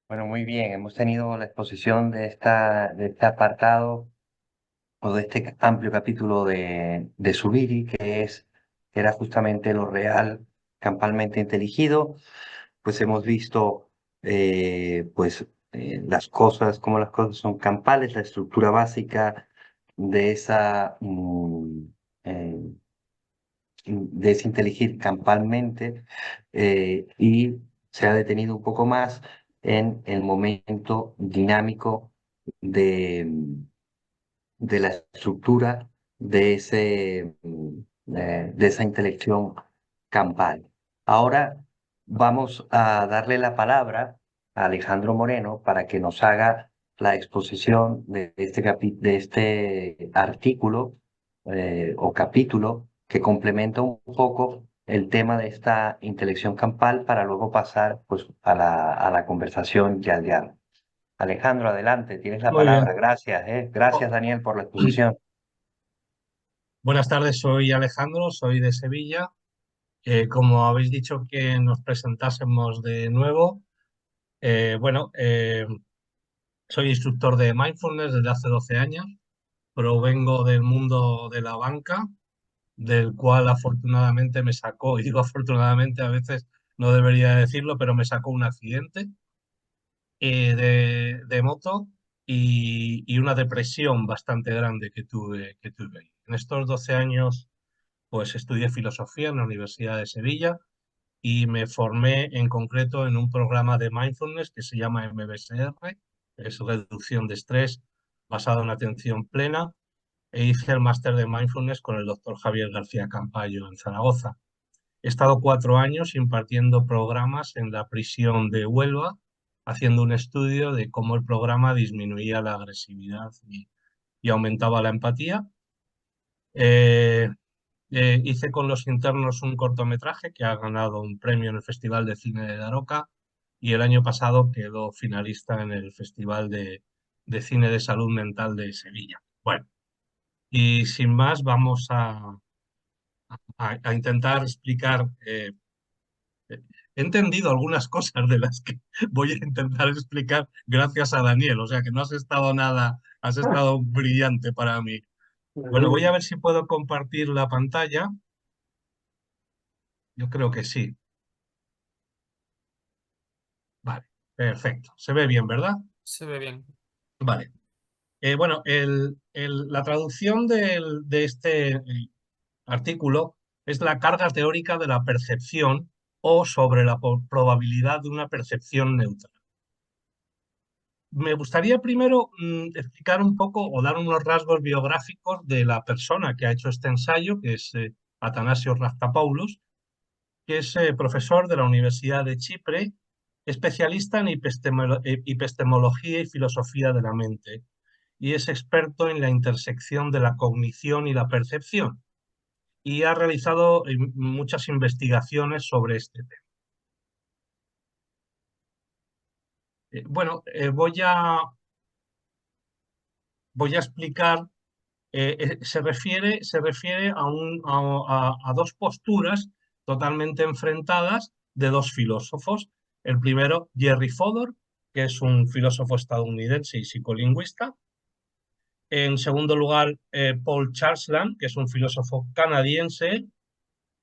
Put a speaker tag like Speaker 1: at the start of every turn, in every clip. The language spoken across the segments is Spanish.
Speaker 1: Bueno, muy bien. Hemos tenido la exposición de este apartado o de este amplio capítulo de Zubiri, que era justamente lo real campalmente inteligido. Pues hemos visto las cosas, cómo las cosas son campales, la estructura básica de eh, de ese inteligir campalmente, y se ha detenido un poco más en el momento dinámico de, de la estructura de esa intelección campal. Ahora vamos a darle la palabra a Alejandro Moreno para que nos haga la exposición de este artículo o capítulo que complementa un poco el tema de esta intelección campal para luego pasar pues, a la conversación ya al diálogo. Alejandro, adelante, tienes la
Speaker 2: Muy bien.
Speaker 1: palabra. Gracias, Gracias,
Speaker 2: Oh,
Speaker 1: Daniel, por la exposición.
Speaker 2: Buenas tardes, soy Alejandro, soy de Sevilla. Como habéis dicho que nos presentásemos de nuevo, bueno, soy instructor de mindfulness desde hace 12 años, provengo del mundo de la banca, del cual afortunadamente me sacó, y digo afortunadamente, a veces no debería decirlo, pero me sacó un accidente de moto y una depresión bastante grande que tuve. En estos 12 años pues estudié filosofía en la Universidad de Sevilla y me formé en concreto en un programa de mindfulness que se llama MBSR, es reducción de estrés basado en atención plena, e hice el máster de mindfulness con el doctor Javier García Campayo en Zaragoza. He estado 4 años impartiendo programas en la prisión de Huelva, haciendo un estudio de cómo el programa disminuía la agresividad y aumentaba la empatía. Eh, Hice con los internos un cortometraje que ha ganado un premio en el Festival de Cine de Daroca y el año pasado quedó finalista en el Festival de Cine de Salud Mental de Sevilla. Bueno, y sin más vamos a intentar explicar. He entendido algunas cosas de las que voy a intentar explicar gracias a Daniel, o sea que no has estado nada, has estado brillante para mí. Bueno, voy a ver si puedo compartir la pantalla. Yo creo que sí. Vale, perfecto. Se ve bien, ¿verdad?
Speaker 3: Se ve bien.
Speaker 2: Vale. Bueno, la traducción de este artículo es la carga teórica de la percepción o sobre la probabilidad de una percepción neutra. Me gustaría primero explicar un poco o dar unos rasgos biográficos de la persona que ha hecho este ensayo, que es Atanasio Raftapoulos, que es profesor de la Universidad de Chipre, especialista en epistemología y filosofía de la mente, y es experto en la intersección de la cognición y la percepción, y ha realizado muchas investigaciones sobre este tema. Bueno, voy a explicar. Se refiere a dos posturas totalmente enfrentadas de dos filósofos. El primero, Jerry Fodor, que es un filósofo estadounidense y psicolingüista. En segundo lugar, Paul Charsland, que es un filósofo canadiense.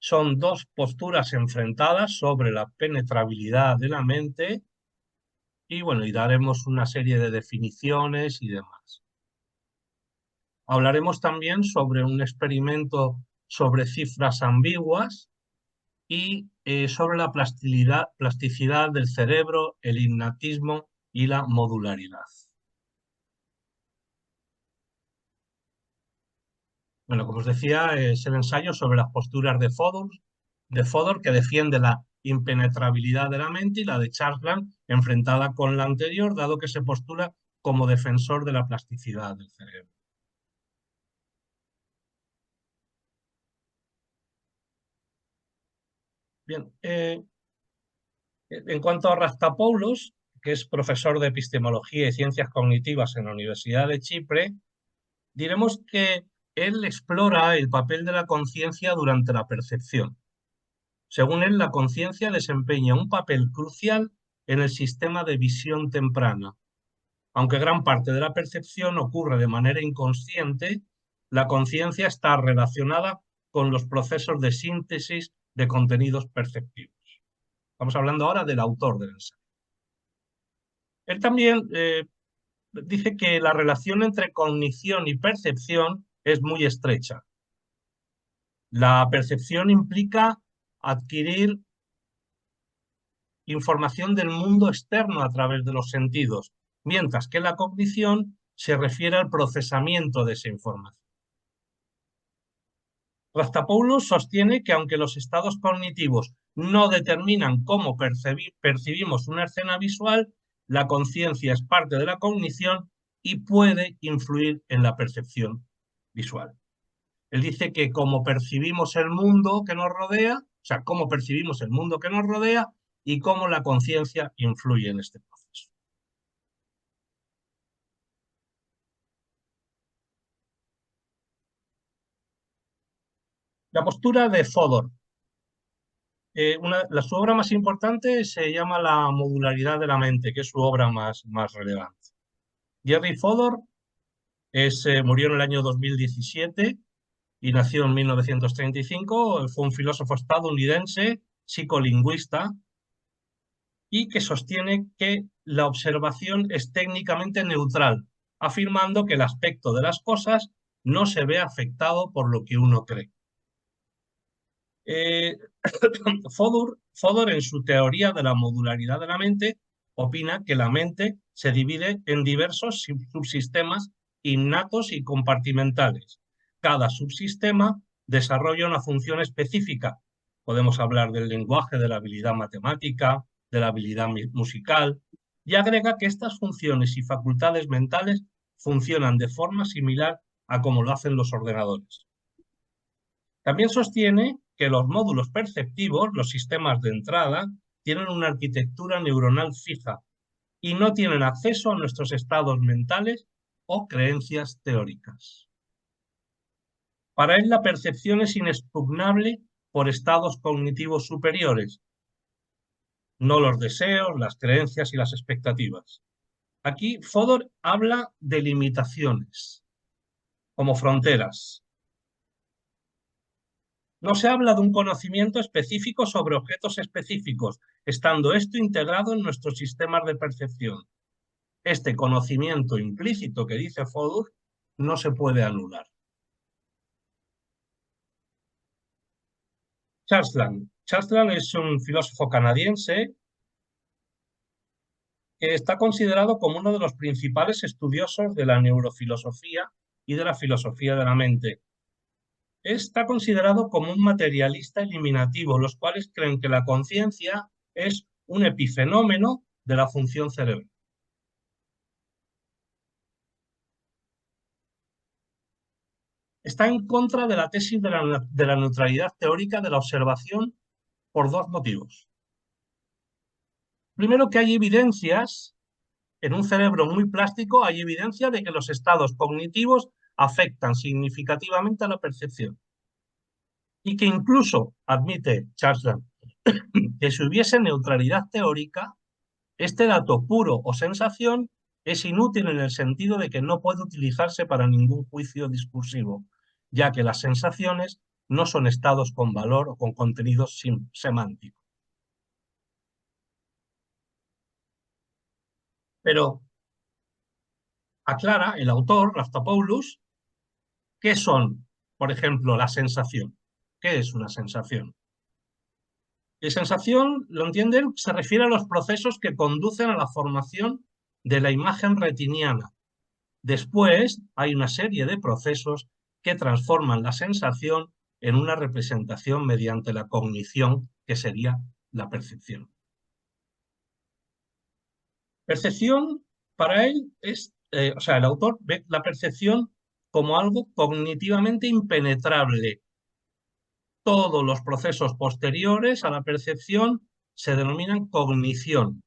Speaker 2: Son dos posturas enfrentadas sobre la penetrabilidad de la mente y bueno, y daremos una serie de definiciones y demás. Hablaremos también sobre un experimento sobre cifras ambiguas y sobre la plasticidad del cerebro, el innatismo y la modularidad. Bueno, como os decía, es el ensayo sobre las posturas de Fodor que defiende la impenetrabilidad de la mente, y la de Charsland enfrentada con la anterior, dado que se postula como defensor de la plasticidad del cerebro. Bien, en cuanto a Rastapoulos, que es profesor de epistemología y ciencias cognitivas en la Universidad de Chipre, diremos que él explora el papel de la conciencia durante la percepción. Según él, la conciencia desempeña un papel crucial en el sistema de visión temprana. Aunque gran parte de la percepción ocurre de manera inconsciente, la conciencia está relacionada con los procesos de síntesis de contenidos perceptivos. Estamos hablando ahora del autor del ensayo. Él también dice que la relación entre cognición y percepción es muy estrecha. La percepción implica adquirir información del mundo externo a través de los sentidos, mientras que la cognición se refiere al procesamiento de esa información. Rastapoulos sostiene que aunque los estados cognitivos no determinan cómo percibimos una escena visual, la conciencia es parte de la cognición y puede influir en la percepción visual. Él dice que como percibimos el mundo que nos rodea, o sea, cómo percibimos el mundo que nos rodea y cómo la conciencia influye en este proceso. La postura de Fodor. Su obra más importante se llama La modularidad de la mente, que es su obra más relevante. Jerry Fodor murió en el año 2017 y nació en 1935. Fue un filósofo estadounidense, psicolingüista, y que sostiene que la observación es técnicamente neutral, afirmando que el aspecto de las cosas no se ve afectado por lo que uno cree. Fodor, en su teoría de la modularidad de la mente, opina que la mente se divide en diversos subsistemas innatos y compartimentales. Cada subsistema desarrolla una función específica. Podemos hablar del lenguaje, de la habilidad matemática, de la habilidad musical, y agrega que estas funciones y facultades mentales funcionan de forma similar a como lo hacen los ordenadores. También sostiene que los módulos perceptivos, los sistemas de entrada, tienen una arquitectura neuronal fija y no tienen acceso a nuestros estados mentales o creencias teóricas. Para él, la percepción es inexpugnable por estados cognitivos superiores, no los deseos, las creencias y las expectativas. Aquí Fodor habla de limitaciones, como fronteras. No se habla de un conocimiento específico sobre objetos específicos, estando esto integrado en nuestros sistemas de percepción. Este conocimiento implícito que dice Fodor no se puede anular. Charles Lamb. Charles Lamb es un filósofo canadiense que está considerado como uno de los principales estudiosos de la neurofilosofía y de la filosofía de la mente. Está considerado como un materialista eliminativo, los cuales creen que la conciencia es un epifenómeno de la función cerebral. Está en contra de la tesis de la neutralidad teórica de la observación por dos motivos. Primero, que hay evidencias, en un cerebro muy plástico, hay evidencia de que los estados cognitivos afectan significativamente a la percepción. Y que incluso, admite Charles Lamb, que si hubiese neutralidad teórica, este dato puro o sensación es inútil en el sentido de que no puede utilizarse para ningún juicio discursivo, ya que las sensaciones no son estados con valor o con contenidos semánticos. Pero aclara el autor, Rastapoulos, qué son, por ejemplo, la sensación. ¿Qué es una sensación? La sensación, lo entienden, se refiere a los procesos que conducen a la formación de la imagen retiniana. Después hay una serie de procesos que transforman la sensación en una representación mediante la cognición, que sería la percepción. Percepción, para él, el autor ve la percepción como algo cognitivamente impenetrable. Todos los procesos posteriores a la percepción se denominan cognición.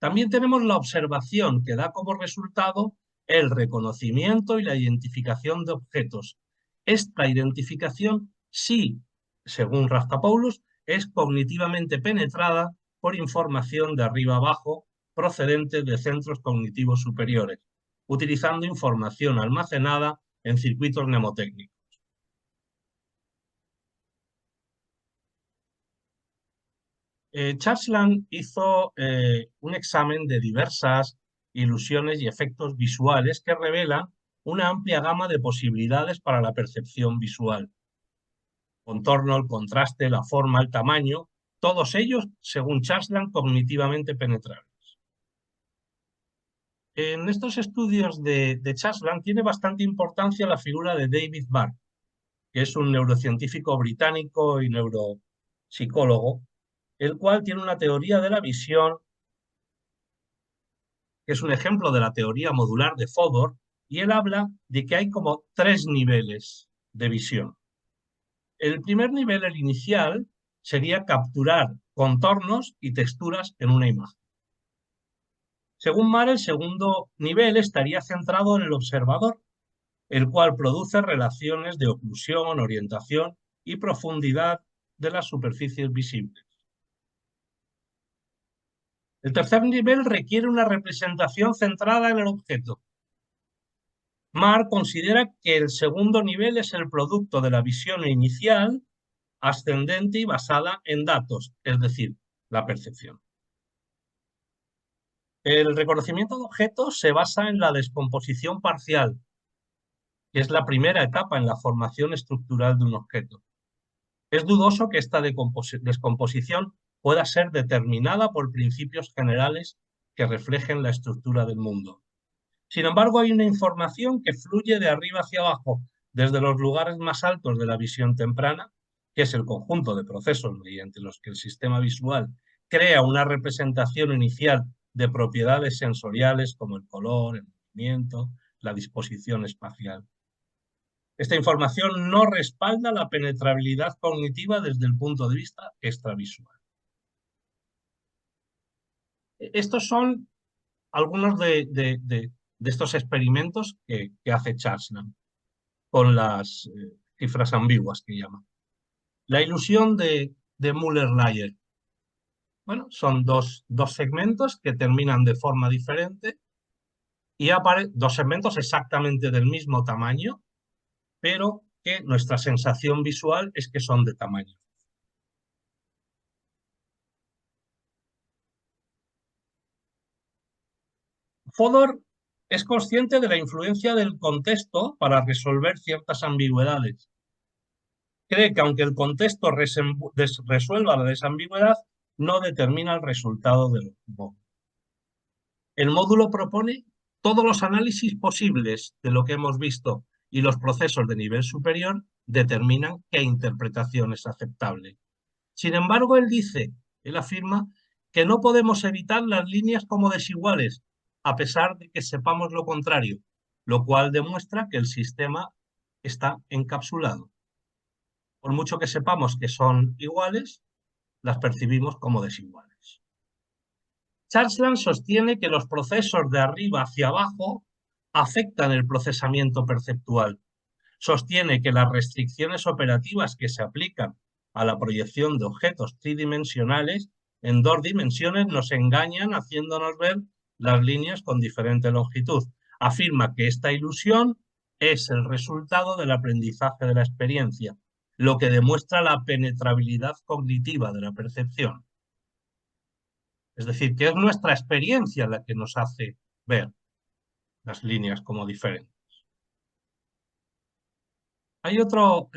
Speaker 2: También tenemos la observación, que da como resultado el reconocimiento y la identificación de objetos. Esta identificación sí, según Rastapoulos, es cognitivamente penetrada por información de arriba abajo procedente de centros cognitivos superiores, utilizando información almacenada en circuitos mnemotécnicos. Churchland hizo un examen de diversas ilusiones y efectos visuales que revelan una amplia gama de posibilidades para la percepción visual. Contorno, el contraste, la forma, el tamaño, todos ellos, según Churchland, cognitivamente penetrables. En estos estudios de Churchland tiene bastante importancia la figura de David Barr, que es un neurocientífico británico y neuropsicólogo, el cual tiene una teoría de la visión que es un ejemplo de la teoría modular de Fodor, y él habla de que hay como 3 niveles de visión. El primer nivel, el inicial, sería capturar contornos y texturas en una imagen. Según Marr, el segundo nivel estaría centrado en el observador, el cual produce relaciones de oclusión, orientación y profundidad de las superficies visibles. El tercer nivel requiere una representación centrada en el objeto. Marr considera que el segundo nivel es el producto de la visión inicial, ascendente y basada en datos, es decir, la percepción. El reconocimiento de objetos se basa en la descomposición parcial, que es la primera etapa en la formación estructural de un objeto. Es dudoso que esta descomposición pueda ser determinada por principios generales que reflejen la estructura del mundo. Sin embargo, hay una información que fluye de arriba hacia abajo, desde los lugares más altos de la visión temprana, que es el conjunto de procesos mediante los que el sistema visual crea una representación inicial de propiedades sensoriales como el color, el movimiento, la disposición espacial. Esta información no respalda la penetrabilidad cognitiva desde el punto de vista extravisual. Estos son algunos de estos experimentos que hace Churchland con las cifras ambiguas que llama. La ilusión de Müller-Lyer. Bueno, son dos segmentos que terminan de forma diferente y dos segmentos exactamente del mismo tamaño, pero que nuestra sensación visual es que son de tamaño. Fodor es consciente de la influencia del contexto para resolver ciertas ambigüedades. Cree que aunque el contexto resuelva la desambigüedad, no determina el resultado del módulo. El módulo propone todos los análisis posibles de lo que hemos visto y los procesos de nivel superior determinan qué interpretación es aceptable. Sin embargo, él afirma que no podemos evitar las líneas como desiguales, a pesar de que sepamos lo contrario, lo cual demuestra que el sistema está encapsulado. Por mucho que sepamos que son iguales, las percibimos como desiguales. Churchland sostiene que los procesos de arriba hacia abajo afectan el procesamiento perceptual. Sostiene que las restricciones operativas que se aplican a la proyección de objetos tridimensionales en 2 dimensiones nos engañan haciéndonos ver las líneas con diferente longitud. Afirma que esta ilusión es el resultado del aprendizaje de la experiencia, lo que demuestra la penetrabilidad cognitiva de la percepción. Es decir, que es nuestra experiencia la que nos hace ver las líneas como diferentes. Hay otro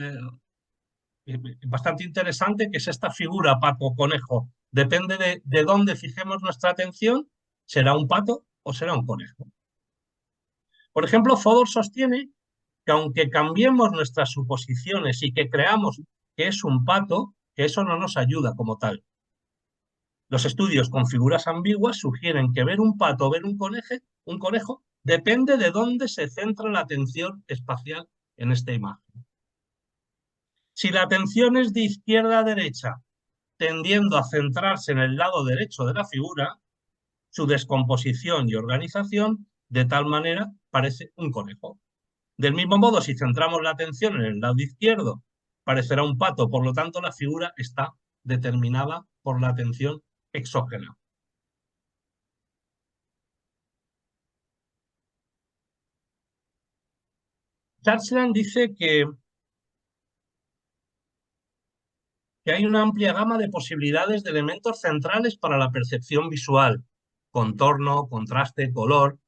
Speaker 2: bastante interesante, que es esta figura pato-conejo. Depende de dónde fijemos nuestra atención, será un pato o será un conejo. Por ejemplo, Fodor sostiene que aunque cambiemos nuestras suposiciones y que creamos que es un pato, que eso no nos ayuda como tal. Los estudios con figuras ambiguas sugieren que ver un pato o ver un conejo depende de dónde se centra la atención espacial en esta imagen. Si la atención es de izquierda a derecha, tendiendo a centrarse en el lado derecho de la figura, su descomposición y organización de tal manera parece un conejo. Del mismo modo, si centramos la atención en el lado izquierdo, parecerá un pato, por lo tanto la figura está determinada por la atención exógena. Churchland dice que hay una amplia gama de posibilidades de elementos centrales para la percepción visual: contorno, contraste, color,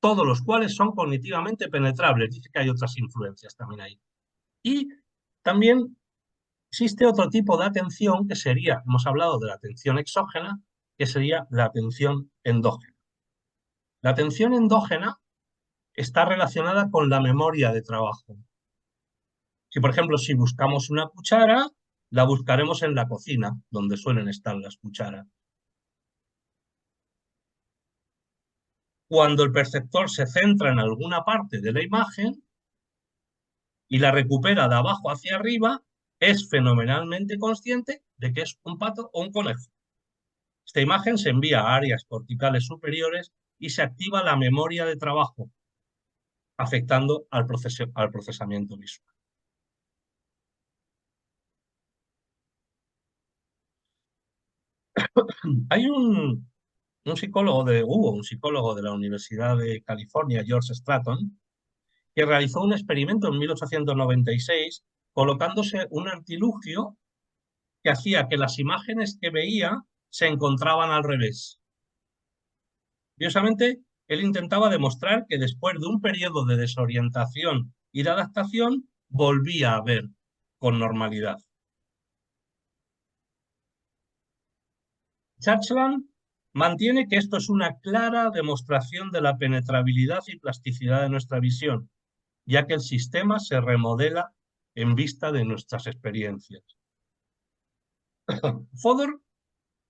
Speaker 2: todos los cuales son cognitivamente penetrables. Dice que hay otras influencias también ahí. Y también existe otro tipo de atención que sería, hemos hablado de la atención exógena, que sería la atención endógena. La atención endógena está relacionada con la memoria de trabajo. Si, por ejemplo, si buscamos una cuchara, la buscaremos en la cocina, donde suelen estar las cucharas. Cuando el perceptor se centra en alguna parte de la imagen y la recupera de abajo hacia arriba, es fenomenalmente consciente de que es un pato o un conejo. Esta imagen se envía a áreas corticales superiores y se activa la memoria de trabajo, afectando al procesamiento visual. Hay un psicólogo de la Universidad de California, George Stratton, que realizó un experimento en 1896 colocándose un artilugio que hacía que las imágenes que veía se encontraban al revés. Curiosamente, él intentaba demostrar que después de un periodo de desorientación y de adaptación, volvía a ver con normalidad. Churchland mantiene que esto es una clara demostración de la penetrabilidad y plasticidad de nuestra visión, ya que el sistema se remodela en vista de nuestras experiencias. Fodor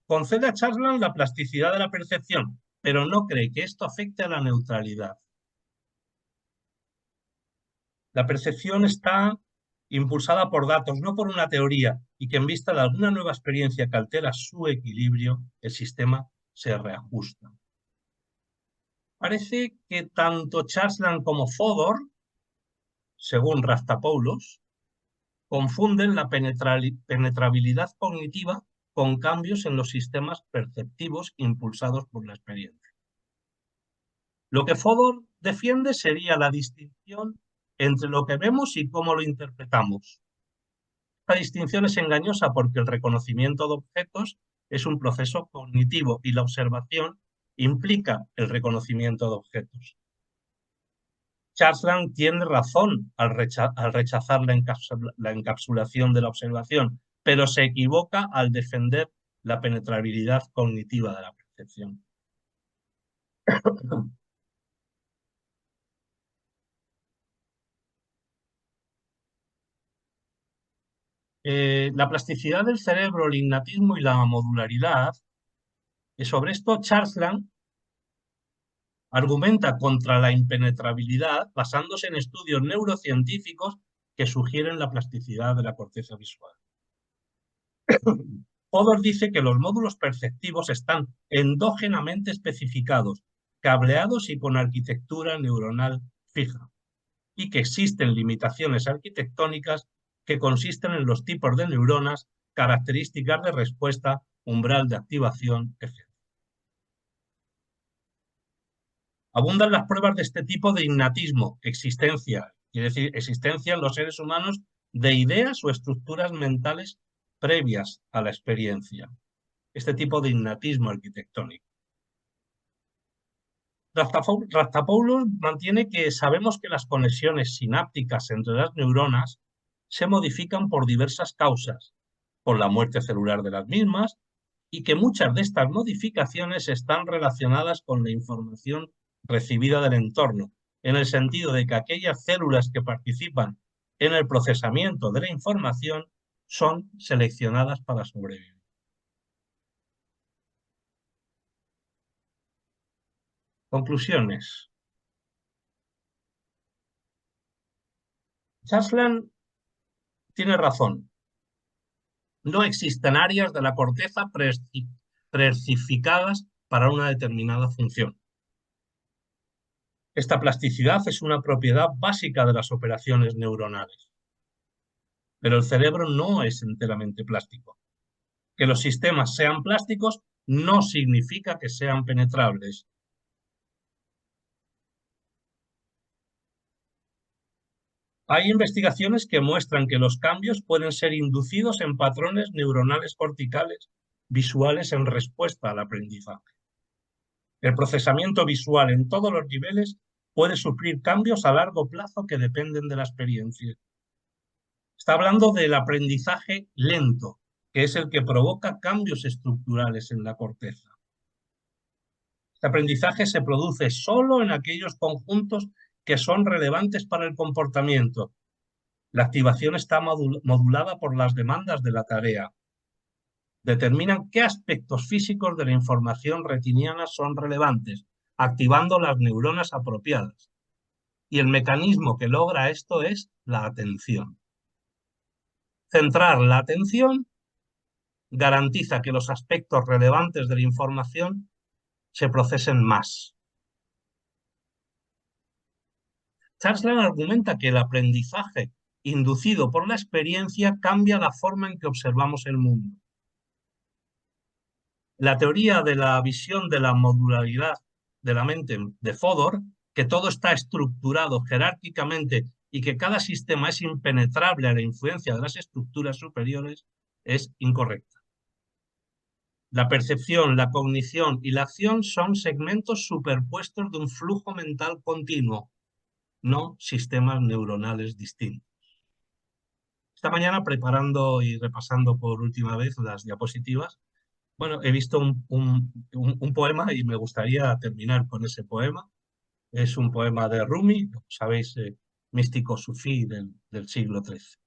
Speaker 2: concede a Churchland la plasticidad de la percepción, pero no cree que esto afecte a la neutralidad. La percepción está impulsada por datos, no por una teoría, y que en vista de alguna nueva experiencia que altera su equilibrio, el sistema se reajusta. Parece que tanto Churchland como Fodor, según Rastapoulos, confunden la penetrabilidad cognitiva con cambios en los sistemas perceptivos impulsados por la experiencia. Lo que Fodor defiende sería la distinción entre lo que vemos y cómo lo interpretamos. Esta distinción es engañosa porque el reconocimiento de objetos es un proceso cognitivo y la observación implica el reconocimiento de objetos. Churchland tiene razón al rechazar la encapsulación de la observación, pero se equivoca al defender la penetrabilidad cognitiva de la percepción. La plasticidad del cerebro, el innatismo y la modularidad, sobre esto Churchland argumenta contra la impenetrabilidad basándose en estudios neurocientíficos que sugieren la plasticidad de la corteza visual. Fodor dice que los módulos perceptivos están endógenamente especificados, cableados y con arquitectura neuronal fija, y que existen limitaciones arquitectónicas que consisten en los tipos de neuronas, características de respuesta, umbral de activación, etc. Abundan las pruebas de este tipo de innatismo, existencia, quiere decir existencia en los seres humanos de ideas o estructuras mentales previas a la experiencia. Este tipo de innatismo arquitectónico. Rastapoulos mantiene que sabemos que las conexiones sinápticas entre las neuronas se modifican por diversas causas, por la muerte celular de las mismas, y que muchas de estas modificaciones están relacionadas con la información recibida del entorno, en el sentido de que aquellas células que participan en el procesamiento de la información son seleccionadas para sobrevivir. Conclusiones. Churchland tiene razón. No existen áreas de la corteza preespecificadas para una determinada función. Esta plasticidad es una propiedad básica de las operaciones neuronales. Pero el cerebro no es enteramente plástico. Que los sistemas sean plásticos no significa que sean penetrables. Hay investigaciones que muestran que los cambios pueden ser inducidos en patrones neuronales corticales visuales en respuesta al aprendizaje. El procesamiento visual en todos los niveles puede sufrir cambios a largo plazo que dependen de la experiencia. Está hablando del aprendizaje lento, que es el que provoca cambios estructurales en la corteza. Este aprendizaje se produce solo en aquellos conjuntos que son relevantes para el comportamiento. La activación está modulada por las demandas de la tarea. Determinan qué aspectos físicos de la información retiniana son relevantes, activando las neuronas apropiadas. Y el mecanismo que logra esto es la atención. Centrar la atención garantiza que los aspectos relevantes de la información se procesen más. Charles argumenta que el aprendizaje inducido por la experiencia cambia la forma en que observamos el mundo. La teoría de la visión de la modularidad de la mente de Fodor, que todo está estructurado jerárquicamente y que cada sistema es impenetrable a la influencia de las estructuras superiores, es incorrecta. La percepción, la cognición y la acción son segmentos superpuestos de un flujo mental continuo, no sistemas neuronales distintos. Esta mañana, preparando y repasando por última vez las diapositivas, bueno, he visto un poema y me gustaría terminar con ese poema. Es un poema de Rumi, como sabéis, místico sufí del siglo XIII.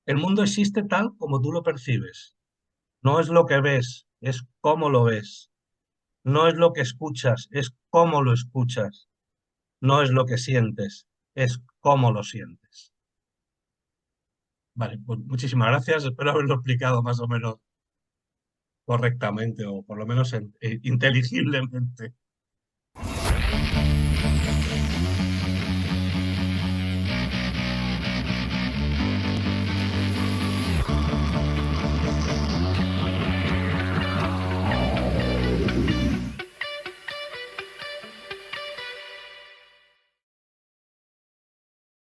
Speaker 2: El mundo existe tal como tú lo percibes. No es lo que ves, es cómo lo ves. No es lo que escuchas, es cómo lo escuchas. No es lo que sientes, es cómo lo sientes. Vale, pues muchísimas gracias. Espero haberlo explicado más o menos correctamente o por lo menos inteligiblemente.